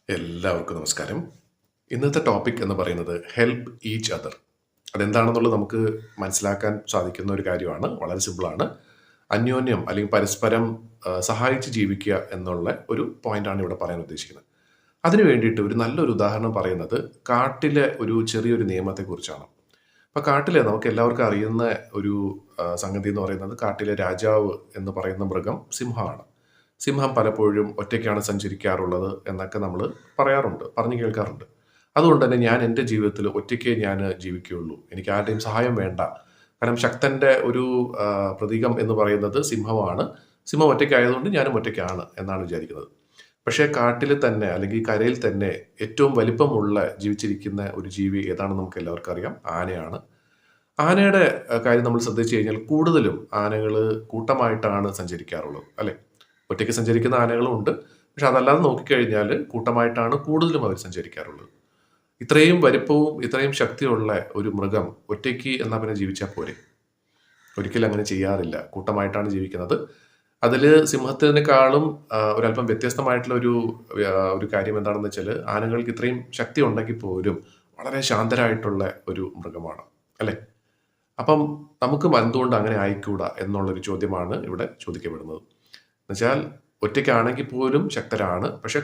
എല്ലാവർക്കും നമസ്കാരം. ഇന്നത്തെ ടോപ്പിക് എന്ന് പറയുന്നത് ഹെൽപ്പ് ഈച്ച് അതർ. അതെന്താണെന്നുള്ളത് നമുക്ക് മനസ്സിലാക്കാൻ സാധിക്കുന്ന ഒരു കാര്യമാണ്. വളരെ സിമ്പിളാണ്. അന്യോന്യം അല്ലെങ്കിൽ പരസ്പരം സഹായിച്ച് ജീവിക്കുക എന്നുള്ള ഒരു പോയിന്റാണ് ഇവിടെ പറയാൻ ഉദ്ദേശിക്കുന്നത്. അതിന് വേണ്ടിയിട്ട് ഒരു നല്ലൊരു ഉദാഹരണം പറയുന്നത് കാട്ടിലെ ഒരു ചെറിയൊരു നിയമത്തെക്കുറിച്ചാണ്. അപ്പോൾ കാട്ടിലെ നമുക്ക് എല്ലാവർക്കും അറിയുന്ന ഒരു സംഗതി എന്ന് പറയുന്നത് കാട്ടിലെ രാജാവ് എന്ന് പറയുന്ന മൃഗം സിംഹമാണ്. സിംഹം പലപ്പോഴും ഒറ്റയ്ക്കാണ് സഞ്ചരിക്കാറുള്ളത് എന്നൊക്കെ നമ്മൾ പറഞ്ഞു കേൾക്കാറുണ്ട്. അതുകൊണ്ട് തന്നെ ഞാൻ എൻ്റെ ജീവിതത്തിൽ ഒറ്റയ്ക്കേ ഞാൻ ജീവിക്കുകയുള്ളൂ. എനിക്ക് ആരുടെയും സഹായം വേണ്ട. കാരണം ശക്തന്റെ ഒരു പ്രതീകം എന്ന് പറയുന്നത് സിംഹമാണ്. സിംഹം ഒറ്റയ്ക്കായതുകൊണ്ട് ഞാനും ഒറ്റയ്ക്കാണ് എന്നാണ് വിചാരിക്കുന്നത്. പക്ഷേ കാട്ടിൽ തന്നെ അല്ലെങ്കിൽ കരയിൽ തന്നെ ഏറ്റവും വലിപ്പമുള്ള ജീവിച്ചിരിക്കുന്ന ഒരു ജീവി ഏതാണെന്ന് നമുക്ക് എല്ലാവർക്കും അറിയാം. ആനയാണ്. ആനയുടെ കാര്യം നമ്മൾ ശ്രദ്ധിച്ചു കഴിഞ്ഞാൽ കൂടുതലും ആനകൾ കൂട്ടമായിട്ടാണ് സഞ്ചരിക്കാറുള്ളത്, അല്ലെ? ഒറ്റയ്ക്ക് സഞ്ചരിക്കുന്ന ആനകളും ഉണ്ട്. പക്ഷെ അതല്ലാതെ നോക്കിക്കഴിഞ്ഞാൽ കൂട്ടമായിട്ടാണ് കൂടുതലും അവർ സഞ്ചരിക്കാറുള്ളത്. ഇത്രയും വലിപ്പവും ഇത്രയും ശക്തിയുള്ള ഒരു മൃഗം ഒറ്റയ്ക്ക് എന്നാ പിന്നെ ജീവിച്ചാൽ പോരെ? ഒരിക്കലും അങ്ങനെ ചെയ്യാറില്ല. കൂട്ടമായിട്ടാണ് ജീവിക്കുന്നത്. അതിൽ സിംഹത്തിനേക്കാളും ഒരല്പം വ്യത്യസ്തമായിട്ടുള്ള ഒരു കാര്യം എന്താണെന്ന് വെച്ചാൽ ആനകൾക്ക് ഇത്രയും ശക്തി ഉണ്ടെങ്കിൽ പോലും വളരെ ശാന്തരായിട്ടുള്ള ഒരു മൃഗമാണ്, അല്ലെ? അപ്പം നമുക്ക് എന്തുകൊണ്ട് അങ്ങനെ ആയിക്കൂടാ എന്നുള്ളൊരു ചോദ്യമാണ് ഇവിടെ ചോദിക്കപ്പെടുന്നത്. എന്നുവെച്ചാൽ ഒറ്റയ്ക്കാണെങ്കിൽ പോലും ശക്തരാണ്. പക്ഷെ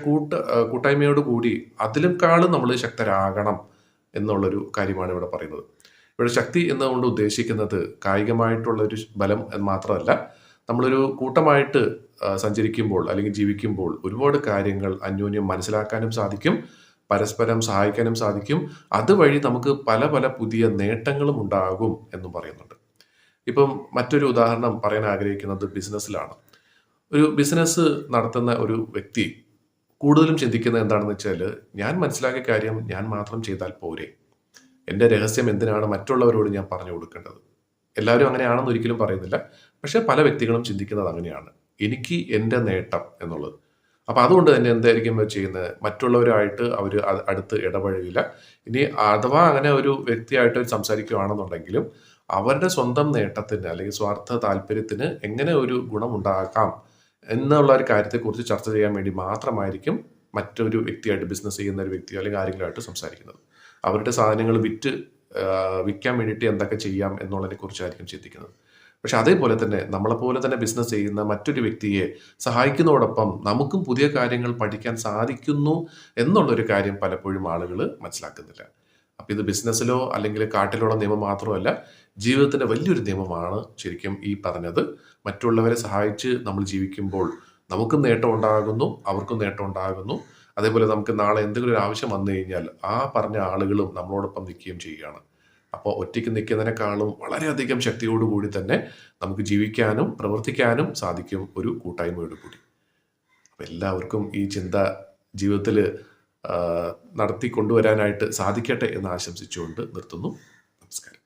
കൂട്ടായ്മയോട് കൂടി അതിലേക്കാളും നമ്മൾ ശക്തരാകണം എന്നുള്ളൊരു കാര്യമാണ് ഇവിടെ പറയുന്നത്. ഇവിടെ ശക്തി എന്നുകൊണ്ട് ഉദ്ദേശിക്കുന്നത് കായികമായിട്ടുള്ള ഒരു ബലം എന്ന് മാത്രമല്ല. നമ്മളൊരു കൂട്ടമായിട്ട് സഞ്ചരിക്കുമ്പോൾ അല്ലെങ്കിൽ ജീവിക്കുമ്പോൾ ഒരുപാട് കാര്യങ്ങൾ അന്യോന്യം മനസ്സിലാക്കാനും സാധിക്കും, പരസ്പരം സഹായിക്കാനും സാധിക്കും. അതുവഴി നമുക്ക് പല പല പുതിയ നേട്ടങ്ങളും ഉണ്ടാകും എന്നും പറയുന്നുണ്ട്. ഇപ്പം മറ്റൊരു ഉദാഹരണം പറയാൻ ആഗ്രഹിക്കുന്നത് ബിസിനസ്സിലാണ്. ഒരു ബിസിനസ് നടത്തുന്ന ഒരു വ്യക്തി കൂടുതലും ചിന്തിക്കുന്നത് എന്താണെന്ന് വെച്ചാൽ, ഞാൻ മനസ്സിലാക്കിയ കാര്യം ഞാൻ മാത്രം ചെയ്താൽ പോരെ? എൻ്റെ രഹസ്യം എന്തിനാണ് മറ്റുള്ളവരോട് ഞാൻ പറഞ്ഞു കൊടുക്കേണ്ടത്? എല്ലാവരും അങ്ങനെയാണെന്ന് ഒരിക്കലും പറയുന്നില്ല. പക്ഷെ പല വ്യക്തികളും ചിന്തിക്കുന്നത് അങ്ങനെയാണ്. എനിക്ക് എൻ്റെ നേട്ടം എന്നുള്ളത്. അപ്പോൾ അതുകൊണ്ട് തന്നെ എന്തായിരിക്കും അവർ ചെയ്യുന്നത്? മറ്റുള്ളവരുമായിട്ട് അവർ അടുത്ത് ഇടപഴകില്ല. ഇനി അഥവാ അങ്ങനെ ഒരു വ്യക്തിയായിട്ട് സംസാരിക്കുകയാണെന്നുണ്ടെങ്കിലും അവരുടെ സ്വന്തം നേട്ടത്തിന് അല്ലെങ്കിൽ സ്വാർത്ഥ താല്പര്യത്തിന് എങ്ങനെ ഒരു ഗുണമുണ്ടാക്കാം എന്നുള്ള ഒരു കാര്യത്തെക്കുറിച്ച് ചർച്ച ചെയ്യാൻ വേണ്ടി മാത്രമായിരിക്കും മറ്റൊരു വ്യക്തിയായിട്ട്, ബിസിനസ് ചെയ്യുന്ന ഒരു വ്യക്തിയോ അല്ലെങ്കിൽ ആരെങ്കിലുമായിട്ട് സംസാരിക്കുന്നത്. അവരുടെ സാധനങ്ങൾ വിൽക്കാൻ വേണ്ടിയിട്ട് എന്തൊക്കെ ചെയ്യാം എന്നുള്ളതിനെ കുറിച്ചായിരിക്കും ചിന്തിക്കുന്നത്. പക്ഷെ അതേപോലെ തന്നെ നമ്മളെപ്പോലെ തന്നെ ബിസിനസ് ചെയ്യുന്ന മറ്റൊരു വ്യക്തിയെ സഹായിക്കുന്നതോടൊപ്പം നമുക്കും പുതിയ കാര്യങ്ങൾ പഠിക്കാൻ സാധിക്കുന്നു എന്നുള്ളൊരു കാര്യം പലപ്പോഴും ആളുകൾ മനസ്സിലാക്കുന്നില്ല. അപ്പം ഇത് ബിസിനസ്സിലോ അല്ലെങ്കിൽ കാട്ടിലുള്ള നിയമം മാത്രമല്ല, ജീവിതത്തിൻ്റെ വലിയൊരു നിയമമാണ് ശരിക്കും ഈ പറഞ്ഞത്. മറ്റുള്ളവരെ സഹായിച്ച് നമ്മൾ ജീവിക്കുമ്പോൾ നമുക്കും നേട്ടം ഉണ്ടാകുന്നു, അവർക്കും നേട്ടം ഉണ്ടാകുന്നു. അതേപോലെ നമുക്ക് നാളെ എന്തെങ്കിലും ഒരു ആവശ്യം വന്നു കഴിഞ്ഞാൽ ആ പറഞ്ഞ ആളുകളും നമ്മളോടൊപ്പം നിൽക്കുകയും ചെയ്യുകയാണ്. അപ്പോൾ ഒറ്റയ്ക്ക് നിൽക്കുന്നതിനേക്കാളും വളരെയധികം ശക്തിയോടുകൂടി തന്നെ നമുക്ക് ജീവിക്കാനും പ്രവർത്തിക്കാനും സാധിക്കും ഒരു കൂട്ടായ്മയോട് കൂടി. അപ്പം എല്ലാവർക്കും ഈ ചിന്ത ജീവിതത്തിൽ നടത്തി കൊണ്ടുവരാനായിട്ട് സാധിക്കട്ടെ എന്ന് ആശംസിച്ചുകൊണ്ട് നിർത്തുന്നു. നമസ്കാരം.